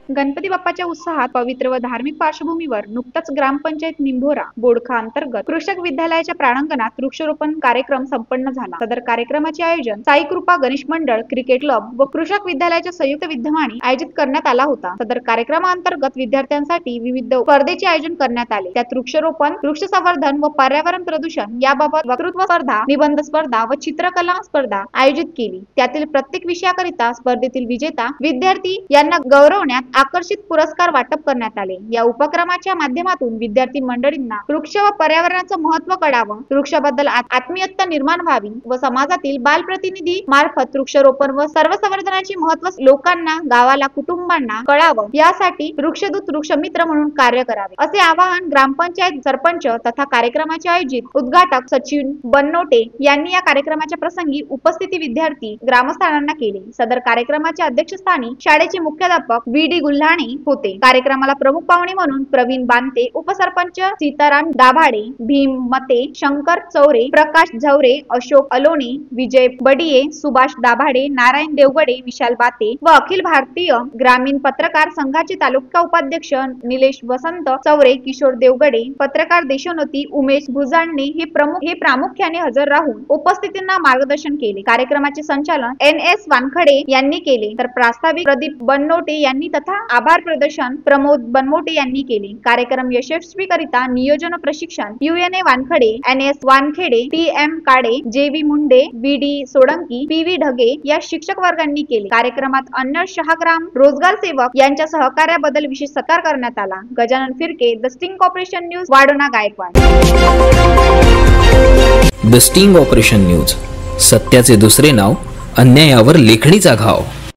गणपती बाप्पाच्या उत्साहात पवित्र व धार्मिक पार्श्वभूमीवर नुकताच ग्रामपंचायत निंभोरा बोडखा अंतर्गत कृषक विद्यालयाच्या प्रांगणात वृक्षारोपण कार्यक्रम संपन्न झाला। सदर कार्यक्रमाचे आयोजन साई कृपा गणेश मंडळ क्रिकेट क्लब व कृषक विद्यालयाच्या संयुक्त विद्यमाने आयोजित करण्यात आला होता। सदर कार्यक्रमांतर्गत विद्यार्थ्यांसाठी विविध स्पर्धेचे आयोजन करण्यात आले। त्यात वृक्षारोपण, वृक्ष संवर्धन व पर्यावरण प्रदूषण याबाबत वक्तृत्व स्पर्धा, निबंध स्पर्धा व चित्रकला स्पर्धा आयोजित केली। त्यातील प्रत्येक विषयाकरिता स्पर्धेतील विजेता विद्यार्थी यांना गौरवण्यात आकर्षित पुरस्कार वाटप करण्यात आले। या उपक्रमाच्या माध्यमातून विद्यार्थी मंडळींना वृक्ष व पर्यावरणाचं महत्त्व कळावं, वृक्षाबद्दल आत्मीयता निर्माण व्हावी व समाजातील बालप्रतिनिधी मार्फत वृक्षारोपण व सर्व संवर्धनाचे महत्त्व लोकांना, गावाला, कुटुंबांना कळावं यासाठी वृक्षदूत वृक्षमित्र म्हणून कार्य करावे, असे आवाहन ग्रामपंचायत सरपंच तथा कार्यक्रमाचे आयोजित उद्घाटक सचिन बननोटे यांनी या कार्यक्रमाच्या प्रसंगी उपस्थित विद्यार्थी ग्रामस्थांना केले। सदर कार्यक्रमाच्या अध्यक्षस्थानी शाळेचे मुख्याध्यापक वी.डी. गुल्हाणे होते। कार्यक्रमाला प्रमुख पाहुणे म्हणून प्रवीण बांते, उपसरपंच सीताराम दाभाडे, भीम मते, शंकर चौरे, प्रकाश झवरे, अशोक अलोने, विजय बडिये, सुभाष दाभाडे, नारायण देवगडे, विशाल बाते व अखिल भारतीय ग्रामीण पत्रकार संघाचे तालुका उपाध्यक्ष निलेश वसंत चौरे, किशोर देवगडे, पत्रकार देशोन्नती उमेश भुजांडे हे प्रामुख्याने हजर राहून उपस्थितांना मार्गदर्शन केले। कार्यक्रमाचे संचालन एन.एस. वानखडे यांनी केले, तर प्रास्ताविक प्रदीप बननोटे यांनी तथा आभार प्रदर्शन प्रमोद बनमोटे यांनी केले। कार्यक्रम यशस्वीकरिता नियोजन प्रशिक्षण यू.एन.ए. वानखडे, एन.एस. वानखेडे, टी.एम. काडे, जे.व्ही. मुंडे, वी.डी. सोडंकी, पी.व्ही. ढगे या शिक्षक वर्गांनी केले। कार्यक्रमात अन्य शहाग्राम रोजगार सेवक यांच्या सहकार्याबद्दल विशेष सत्कार करण्यात आला। Gajanan Phirke, the Sting Operation News, Wadona Gaikwad. The Sting Operation News, सत्याचे दुसरे नाव, अन्यायावर लेखणीचा घाव।